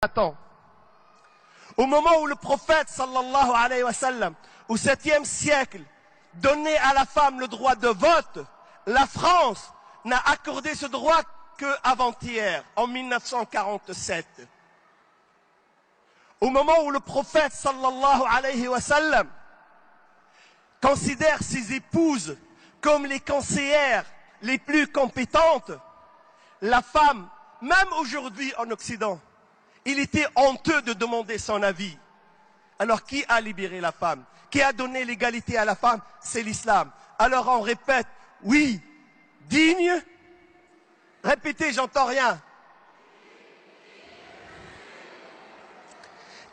Attends. Au moment où le prophète sallallahu alayhi wa sallam, au 7e siècle, donnait à la femme le droit de vote, la France n'a accordé ce droit qu'avant-hier, en 1947. Au moment où le prophète sallallahu alayhi wa sallam considère ses épouses comme les conseillères les plus compétentes, la femme, même aujourd'hui en Occident, il était honteux de demander son avis. Alors qui a libéré la femme? Qui a donné l'égalité à la femme? C'est l'islam. Alors on répète, oui, digne. Répétez, j'entends rien.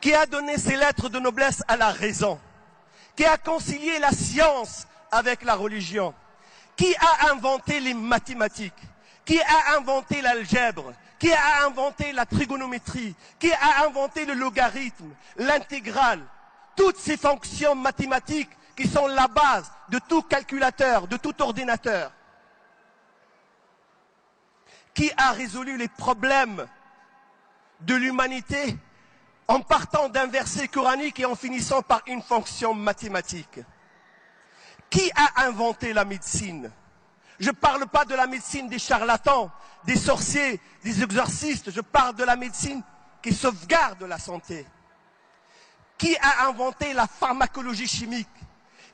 Qui a donné ses lettres de noblesse à la raison? Qui a concilié la science avec la religion? Qui a inventé les mathématiques? Qui a inventé l'algèbre? Qui a inventé la trigonométrie? Qui a inventé le logarithme, l'intégrale? Toutes ces fonctions mathématiques qui sont la base de tout calculateur, de tout ordinateur. Qui a résolu les problèmes de l'humanité en partant d'un verset coranique et en finissant par une fonction mathématique? Qui a inventé la médecine? Je ne parle pas de la médecine des charlatans, des sorciers, des exorcistes. Je parle de la médecine qui sauvegarde la santé. Qui a inventé la pharmacologie chimique?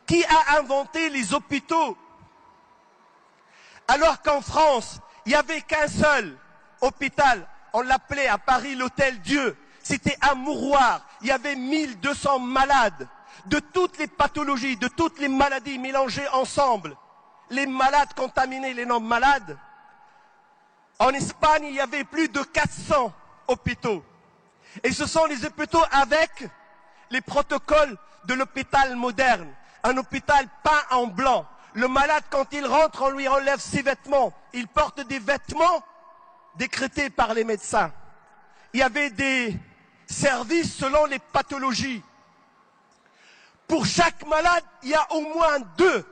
Qui a inventé les hôpitaux? Alors qu'en France, il n'y avait qu'un seul hôpital. On l'appelait à Paris l'Hôtel Dieu. C'était un mouroir. Il y avait 1200 malades de toutes les pathologies, de toutes les maladies mélangées ensemble. Les malades contaminés, les non-malades. En Espagne, il y avait plus de 400 hôpitaux. Et ce sont les hôpitaux avec les protocoles de l'hôpital moderne. Un hôpital peint en blanc. Le malade, quand il rentre, on lui enlève ses vêtements. Il porte des vêtements décrétés par les médecins. Il y avait des services selon les pathologies. Pour chaque malade, il y a au moins 2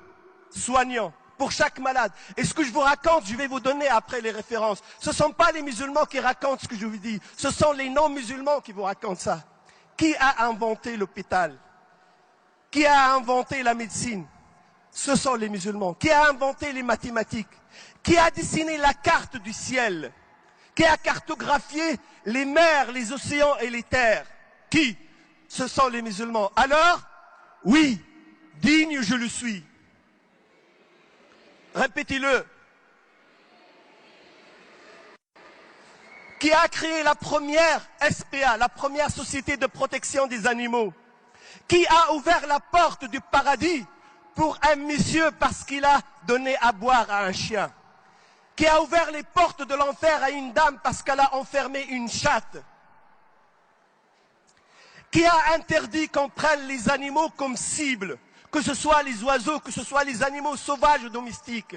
soignants. Pour chaque malade. Et ce que je vous raconte, je vais vous donner après les références. Ce ne sont pas les musulmans qui racontent ce que je vous dis. Ce sont les non-musulmans qui vous racontent ça. Qui a inventé l'hôpital? Qui a inventé la médecine? Ce sont les musulmans. Qui a inventé les mathématiques? Qui a dessiné la carte du ciel? Qui a cartographié les mers, les océans et les terres? Qui? Ce sont les musulmans. Alors, oui, digne je le suis. Répétez-le. Qui a créé la première SPA, la première société de protection des animaux? Qui a ouvert la porte du paradis pour un monsieur parce qu'il a donné à boire à un chien? Qui a ouvert les portes de l'enfer à une dame parce qu'elle a enfermé une chatte? Qui a interdit qu'on prenne les animaux comme cible? Que ce soit les oiseaux, que ce soit les animaux sauvages ou domestiques.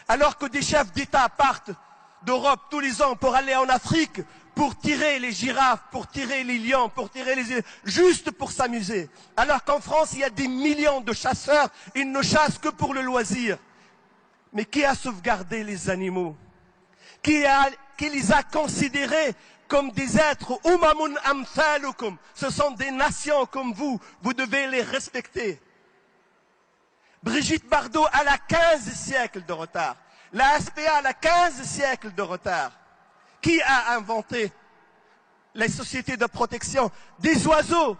Alors que des chefs d'État partent d'Europe tous les ans pour aller en Afrique, pour tirer les girafes, pour tirer les lions, pour tirer les... juste pour s'amuser. Alors qu'en France, il y a des millions de chasseurs, ils ne chassent que pour le loisir. Mais qui a sauvegardé les animaux? Qui les a considérés comme des êtres? Umamun amthalukum. Ce sont des nations comme vous devez les respecter. Brigitte Bardot, elle a 15 siècles de retard. La SPA, elle a 15 siècles de retard. Qui a inventé les sociétés de protection? Des oiseaux,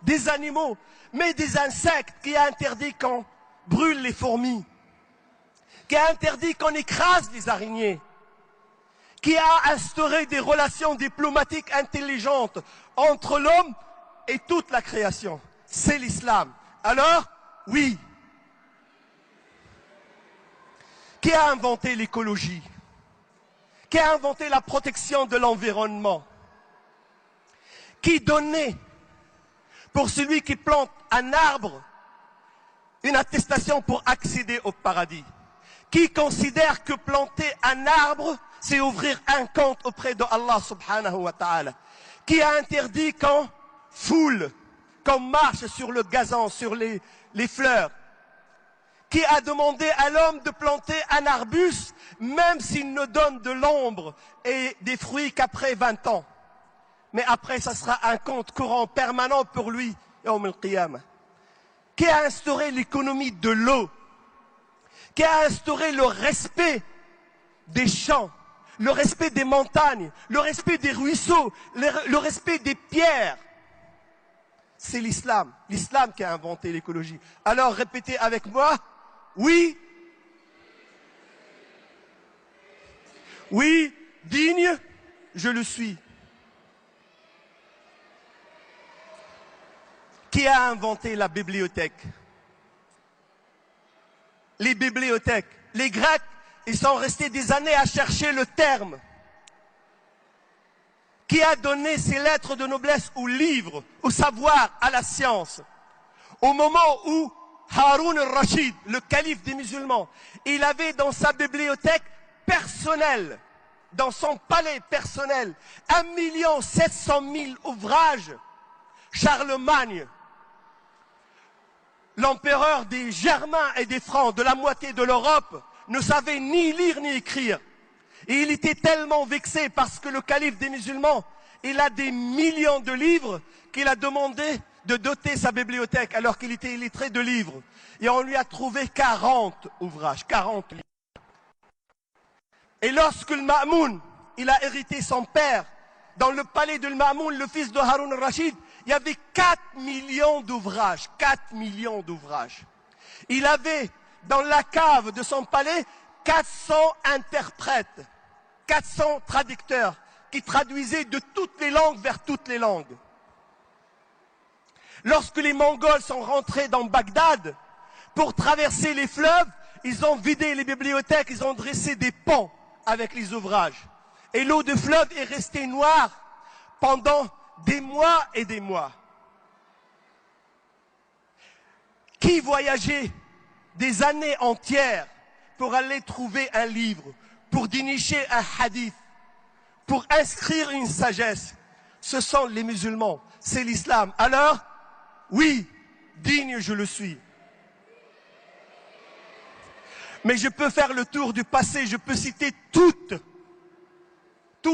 des animaux, mais des insectes. Qui a interdit qu'on brûle les fourmis? Qui a interdit qu'on écrase les araignées? Qui a instauré des relations diplomatiques intelligentes entre l'homme et toute la création? C'est l'islam. Alors, oui. Qui a inventé l'écologie? Qui a inventé la protection de l'environnement? Qui donnait, pour celui qui plante un arbre, une attestation pour accéder au paradis? Qui considère que planter un arbre, c'est ouvrir un compte auprès de Allah subhanahu wa ta'ala? Qui a interdit qu'on foule, qu'on marche sur le gazon, sur les fleurs? Qui a demandé à l'homme de planter un arbuste, même s'il ne donne de l'ombre et des fruits qu'après 20 ans? mais après ça sera un compte courant permanent pour lui, Yawm al-Qiyamah. Qui a instauré l'économie de l'eau, qui a instauré le respect des champs, le respect des montagnes, le respect des ruisseaux, le respect des pierres. C'est l'islam. L'islam qui a inventé l'écologie. Alors répétez avec moi. Oui. Oui, digne, je le suis. Qui a inventé la bibliothèque? Les bibliothèques. Les Grecs, ils sont restés des années à chercher le terme. Qui a donné ses lettres de noblesse au livre, au savoir, à la science? Au moment où Haroun al-Rachid, le calife des musulmans, il avait dans sa bibliothèque personnelle, dans son palais personnel, 1 700 000 ouvrages. Charlemagne, l'empereur des Germains et des Francs, de la moitié de l'Europe, ne savait ni lire ni écrire. Et il était tellement vexé parce que le calife des musulmans, il a des millions de livres qu'il a demandé de doter sa bibliothèque alors qu'il était illettré de livres. Et on lui a trouvé 40 ouvrages, 40 livres. Et lorsque le Ma'moun, il a hérité son père, dans le palais de Ma'moun, le fils de Haroun al-Rachid, il y avait 4 millions d'ouvrages, 4 millions d'ouvrages. Il avait dans la cave de son palais 400 interprètes, 400 traducteurs qui traduisaient de toutes les langues vers toutes les langues. Lorsque les Mongols sont rentrés dans Bagdad, pour traverser les fleuves, ils ont vidé les bibliothèques, ils ont dressé des ponts avec les ouvrages. Et l'eau de fleuve est restée noire pendant des mois et des mois. Qui voyageait des années entières pour aller trouver un livre, pour dénicher un hadith, pour inscrire une sagesse? Ce sont les musulmans, c'est l'islam. Alors, oui, digne je le suis. Mais je peux faire le tour du passé, je peux citer tous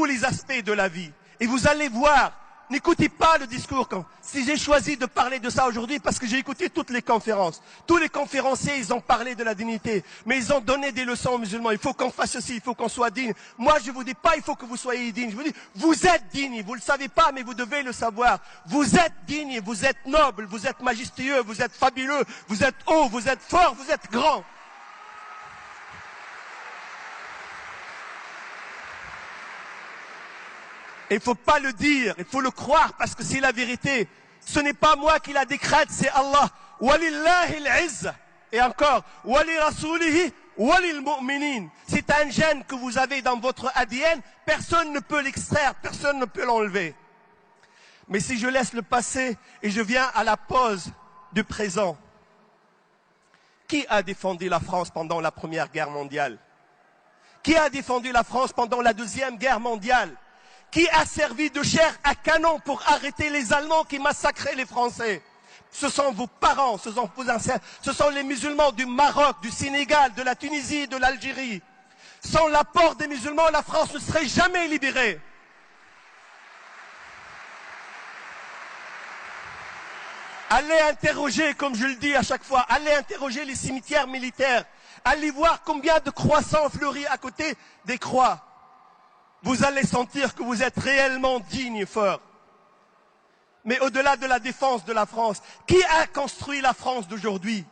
les aspects de la vie. Et vous allez voir, n'écoutez pas le discours. Si j'ai choisi de parler de ça aujourd'hui, parce que j'ai écouté toutes les conférences. Tous les conférenciers, ils ont parlé de la dignité. Mais ils ont donné des leçons aux musulmans. Il faut qu'on fasse ceci, il faut qu'on soit digne. Moi, je ne vous dis pas, il faut que vous soyez digne. Je vous dis, vous êtes digne. Vous ne le savez pas, mais vous devez le savoir. Vous êtes digne, vous êtes noble, vous êtes majestueux, vous êtes fabuleux, vous êtes haut, vous êtes fort, vous êtes grand. Il ne faut pas le dire, il faut le croire parce que c'est la vérité. Ce n'est pas moi qui la décrète, c'est Allah. Walillahi al-izza. Et encore, wali rasulihi walil mu'minin. C'est un gène que vous avez dans votre ADN, personne ne peut l'extraire, personne ne peut l'enlever. Mais si je laisse le passé et je viens à la pause du présent, qui a défendu la France pendant la Première Guerre mondiale? Qui a défendu la France pendant la Deuxième Guerre mondiale? Qui a servi de chair à canon pour arrêter les Allemands qui massacraient les Français? Ce sont vos parents, ce sont vos ancêtres, ce sont les musulmans du Maroc, du Sénégal, de la Tunisie, de l'Algérie. Sans l'apport des musulmans, la France ne serait jamais libérée. Allez interroger, comme je le dis à chaque fois, allez interroger les cimetières militaires. Allez voir combien de croix sont fleuris à côté des croix. Vous allez sentir que vous êtes réellement digne et fort. Mais au-delà de la défense de la France, qui a construit la France d'aujourd'hui?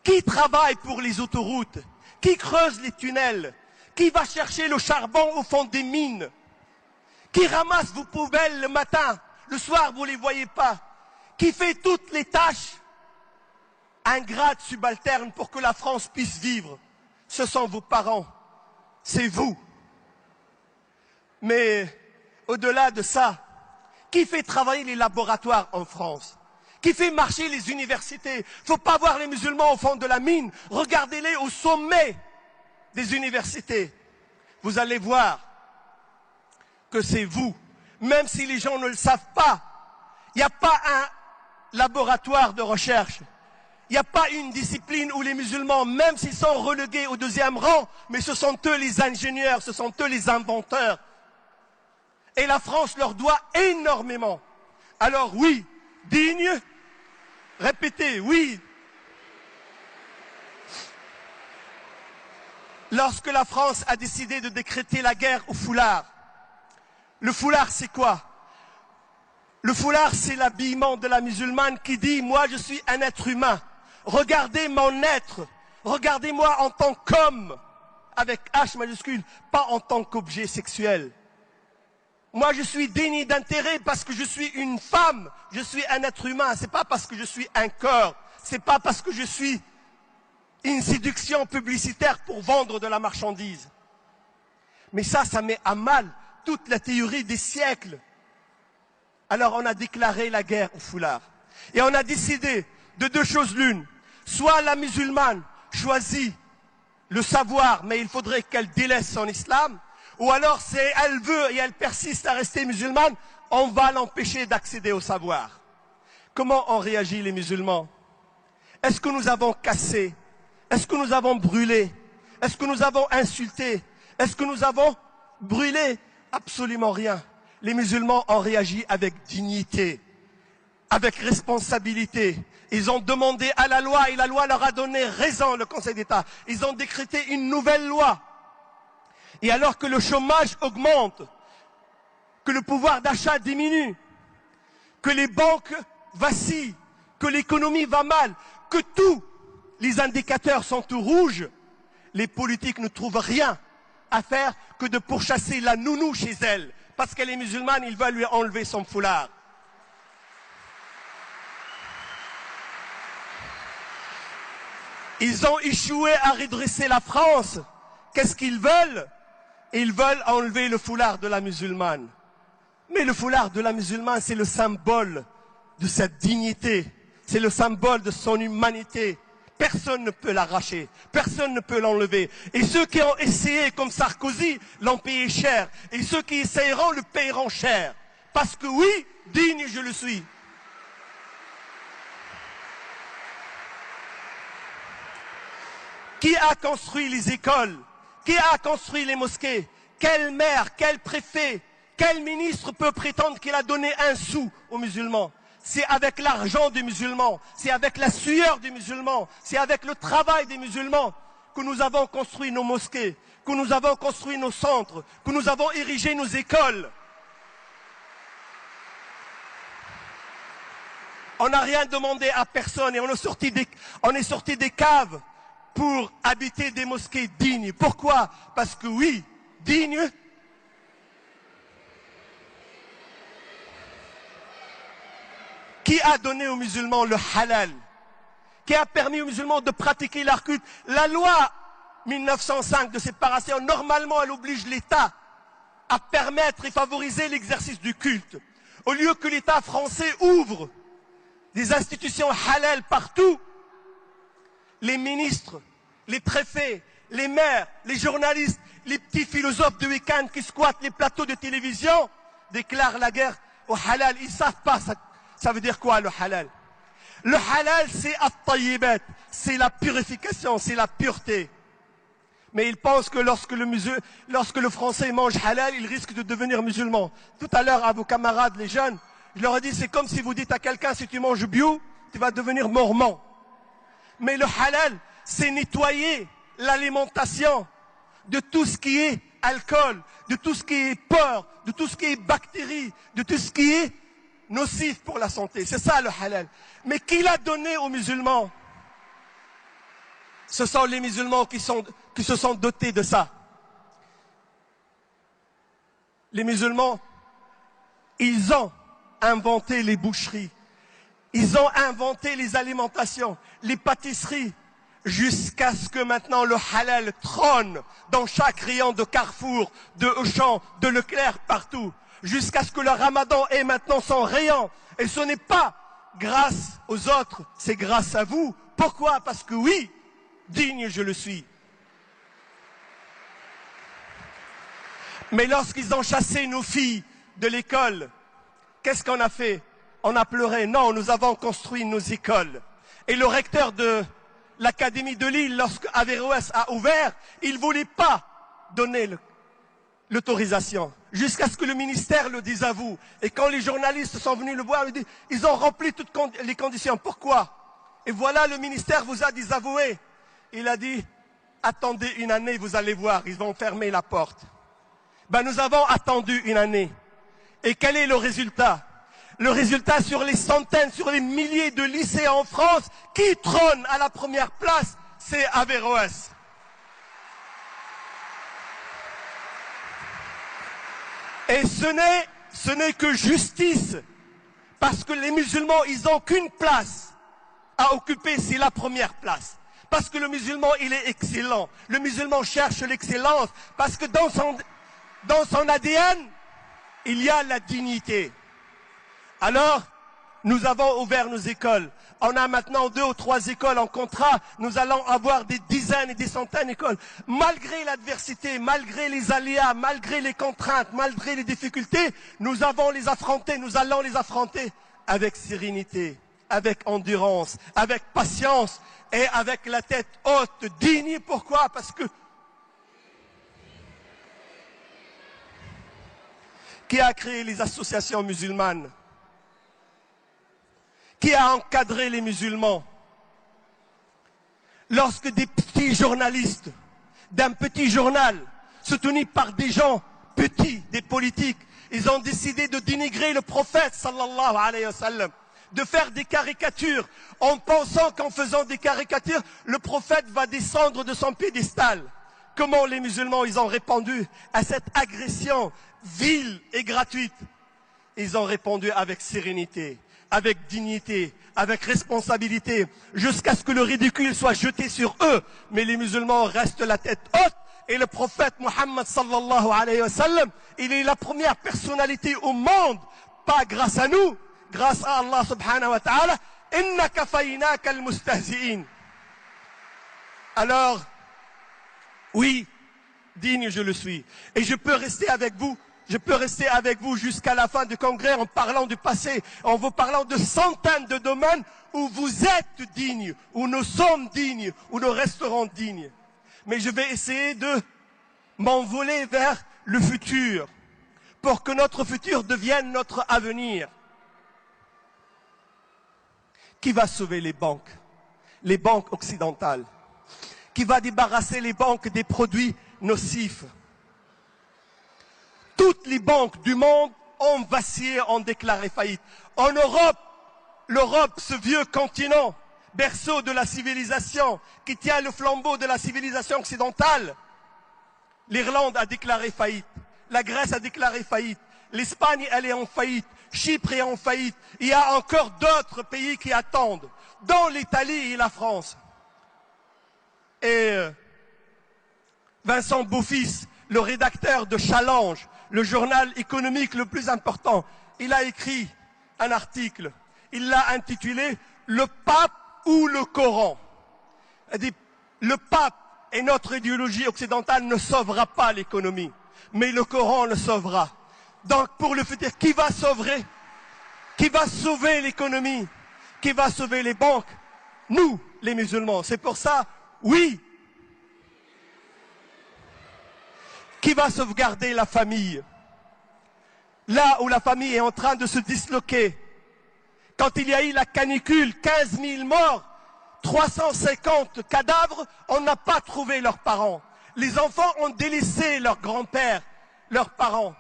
Qui travaille pour les autoroutes? Qui creuse les tunnels? Qui va chercher le charbon au fond des mines? Qui ramasse vos poubelles le matin? Le soir, vous ne les voyez pas. Qui fait toutes les tâches ingrates, subalternes pour que la France puisse vivre? Ce sont vos parents. C'est vous. Mais au-delà de ça, qui fait travailler les laboratoires en France? Qui fait marcher les universités? Il ne faut pas voir les musulmans au fond de la mine. Regardez-les au sommet des universités. Vous allez voir que c'est vous. Même si les gens ne le savent pas, il n'y a pas un laboratoire de recherche. Il n'y a pas une discipline où les musulmans, même s'ils sont relégués au deuxième rang, mais ce sont eux les ingénieurs, ce sont eux les inventeurs. Et la France leur doit énormément. Alors oui, digne, répétez, oui. Lorsque la France a décidé de décréter la guerre au foulard, le foulard c'est quoi? Le foulard c'est l'habillement de la musulmane qui dit « Moi je suis un être humain, regardez mon être, regardez-moi en tant qu'homme » avec H majuscule, pas en tant qu'objet sexuel. Moi je suis digne d'intérêt parce que je suis une femme, je suis un être humain, c'est pas parce que je suis un corps, c'est pas parce que je suis une séduction publicitaire pour vendre de la marchandise. Mais ça met à mal toute la théorie des siècles. Alors on a déclaré la guerre au foulard. Et on a décidé de deux choses l'une. Soit la musulmane choisit le savoir, mais il faudrait qu'elle délaisse son islam, ou alors si elle veut et elle persiste à rester musulmane, on va l'empêcher d'accéder au savoir. Comment ont réagi les musulmans? Est-ce que nous avons cassé? Est-ce que nous avons brûlé? Est-ce que nous avons insulté? Est-ce que nous avons brûlé? Absolument rien. Les musulmans ont réagi avec dignité, avec responsabilité. Ils ont demandé à la loi et la loi leur a donné raison, le Conseil d'État. Ils ont décrété une nouvelle loi. Et alors que le chômage augmente, que le pouvoir d'achat diminue, que les banques vacillent, que l'économie va mal, que tous les indicateurs sont tout rouges, les politiques ne trouvent rien à faire que de pourchasser la nounou chez elle. Parce qu'elle est musulmane, ils veulent lui enlever son foulard. Ils ont échoué à redresser la France. Qu'est-ce qu'ils veulent? Ils veulent enlever le foulard de la musulmane. Mais le foulard de la musulmane, c'est le symbole de sa dignité. C'est le symbole de son humanité. Personne ne peut l'arracher. Personne ne peut l'enlever. Et ceux qui ont essayé, comme Sarkozy, l'ont payé cher. Et ceux qui essayeront le paieront cher. Parce que oui, digne je le suis. Qui a construit les écoles? Qui a construit les mosquées? Quel maire, quel préfet, quel ministre peut prétendre qu'il a donné un sou aux musulmans? C'est avec l'argent des musulmans, c'est avec la sueur des musulmans, c'est avec le travail des musulmans que nous avons construit nos mosquées, que nous avons construit nos centres, que nous avons érigé nos écoles. On n'a rien demandé à personne et on est sorti des caves pour habiter des mosquées dignes. Pourquoi? Parce que oui, digne. Qui a donné aux musulmans le halal? Qui a permis aux musulmans de pratiquer leur culte? La loi 1905 de séparation, normalement, elle oblige l'État à permettre et favoriser l'exercice du culte. Au lieu que l'État français ouvre des institutions halal partout, les ministres, les préfets, les maires, les journalistes, les petits philosophes de week-end qui squattent les plateaux de télévision déclarent la guerre au halal. Ils ne savent pas ça veut dire quoi le halal? Le halal c'est at-tayyibat, c'est la purification, c'est la pureté. Mais ils pensent que lorsque le français mange halal, il risque de devenir musulman. Tout à l'heure à vos camarades les jeunes, je leur ai dit c'est comme si vous dites à quelqu'un si tu manges bio, tu vas devenir mormon. Mais le halal, c'est nettoyer l'alimentation de tout ce qui est alcool, de tout ce qui est porc, de tout ce qui est bactéries, de tout ce qui est nocif pour la santé. C'est ça le halal. Mais qui l'a donné aux musulmans? Ce sont les musulmans qui se sont dotés de ça. Les musulmans, ils ont inventé les boucheries. Ils ont inventé les alimentations, les pâtisseries, jusqu'à ce que maintenant le halal trône dans chaque rayon de Carrefour, de Auchan, de Leclerc, partout. Jusqu'à ce que le ramadan ait maintenant son rayon. Et ce n'est pas grâce aux autres, c'est grâce à vous. Pourquoi? Parce que oui, digne je le suis. Mais lorsqu'ils ont chassé nos filles de l'école, qu'est-ce qu'on a fait? On a pleuré. Non, nous avons construit nos écoles. Et le recteur de l'Académie de Lille, lorsque Averroès a ouvert, il ne voulait pas donner l'autorisation. jusqu'à ce que le ministère le désavoue. Et quand les journalistes sont venus le voir, ils ont rempli toutes les conditions. Pourquoi? Et voilà, le ministère vous a désavoué. Il a dit, attendez une année, vous allez voir, ils vont fermer la porte. Ben, nous avons attendu une année. Et quel est le résultat? Le résultat, sur les centaines, sur les milliers de lycées en France, qui trône à la première place, c'est Averroès. Et ce n'est que justice, parce que les musulmans, ils n'ont qu'une place à occuper, c'est la première place. Parce que le musulman, il est excellent. Le musulman cherche l'excellence, parce que dans son ADN, il y a la dignité. Alors, nous avons ouvert nos écoles. On a maintenant 2 ou 3 écoles en contrat. Nous allons avoir des dizaines et des centaines d'écoles. Malgré l'adversité, malgré les aléas, malgré les contraintes, malgré les difficultés, nous allons les affronter avec sérénité, avec endurance, avec patience et avec la tête haute, digne. Pourquoi? Parce que qui a créé les associations musulmanes? Qui a encadré les musulmans? Lorsque des petits journalistes d'un petit journal, soutenus par des gens petits, des politiques, ils ont décidé de dénigrer le prophète sallallahu alayhi wa sallam, de faire des caricatures, en pensant qu'en faisant des caricatures, le prophète va descendre de son piédestal. Comment les musulmans, ils ont répondu à cette agression vile et gratuite? Ils ont répondu avec sérénité, avec dignité, avec responsabilité, jusqu'à ce que le ridicule soit jeté sur eux. Mais les musulmans restent la tête haute, et le prophète Muhammad sallallahu alayhi wa sallam, il est la première personnalité au monde, pas grâce à nous, grâce à Allah subhanahu wa ta'ala. Inna kafaynaka al-mustahzi'in. Alors, oui, digne je le suis. Et je peux rester avec vous. Je peux rester avec vous jusqu'à la fin du congrès en parlant du passé, en vous parlant de centaines de domaines où vous êtes dignes, où nous sommes dignes, où nous resterons dignes. Mais je vais essayer de m'envoler vers le futur, pour que notre futur devienne notre avenir. Qui va sauver les banques occidentales? Qui va débarrasser les banques des produits nocifs? Toutes les banques du monde ont vacillé, ont déclaré faillite. En Europe, l'Europe, ce vieux continent, berceau de la civilisation, qui tient le flambeau de la civilisation occidentale, l'Irlande a déclaré faillite, la Grèce a déclaré faillite, l'Espagne, elle est en faillite, Chypre est en faillite. Il y a encore d'autres pays qui attendent, dont l'Italie et la France. Et Vincent Beaufils, le rédacteur de Challenge, le journal économique le plus important, il a écrit un article. Il l'a intitulé « Le pape ou le Coran ». Il dit « Le pape et notre idéologie occidentale ne sauvera pas l'économie, mais le Coran le sauvera ». Donc pour le futur, qui va sauver? Qui va sauver l'économie? Qui va sauver les banques? Nous, les musulmans. C'est pour ça, oui. Qui va sauvegarder la famille? Là où la famille est en train de se disloquer. Quand il y a eu la canicule, 15 000 morts, 350 cadavres, on n'a pas trouvé leurs parents. Les enfants ont délaissé leurs grands-pères, leurs parents,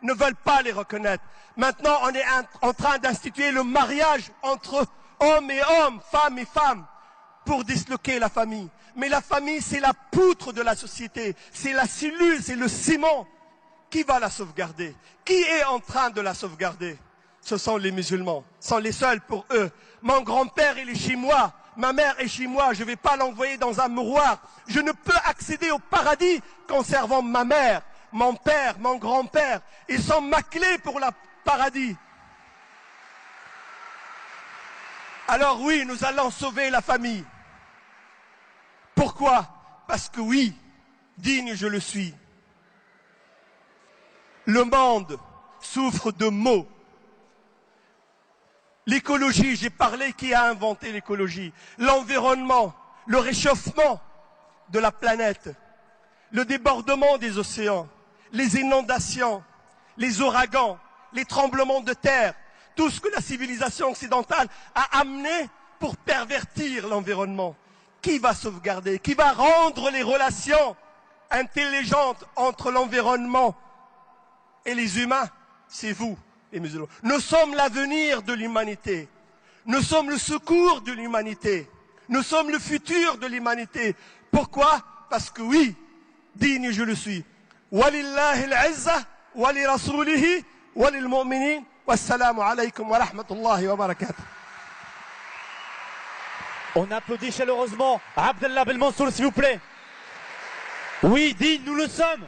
ne veulent pas les reconnaître. Maintenant, on est en train d'instituer le mariage entre hommes et hommes, femmes et femmes, pour disloquer la famille. Mais la famille, c'est la poutre de la société, c'est la cellule, c'est le ciment. Qui va la sauvegarder? Qui est en train de la sauvegarder? Ce sont les musulmans, ce sont les seuls pour eux. Mon grand-père, il est chez moi, ma mère est chez moi, je ne vais pas l'envoyer dans un mouroir. Je ne peux accéder au paradis qu'en servant ma mère, mon père, mon grand-père. Ils sont ma clé pour le paradis. Alors oui, nous allons sauver la famille. Pourquoi? Parce que oui, digne je le suis. Le monde souffre de maux. L'écologie, j'ai parlé qui a inventé l'écologie. L'environnement, le réchauffement de la planète, le débordement des océans, les inondations, les ouragans, les tremblements de terre, tout ce que la civilisation occidentale a amené pour pervertir l'environnement. Qui va sauvegarder? Qui va rendre les relations intelligentes entre l'environnement et les humains? C'est vous, les musulmans. Nous sommes l'avenir de l'humanité. Nous sommes le secours de l'humanité. Nous sommes le futur de l'humanité. Pourquoi? Parce que oui, digne je le suis. Walillahi al-izza, wali rasulihi, walil mu'minin. Wassalamu alaykum wa rahmatullahi wa barakatuh. On applaudit chaleureusement Abdellah Belmansour, s'il vous plaît. Oui, digne, nous le sommes.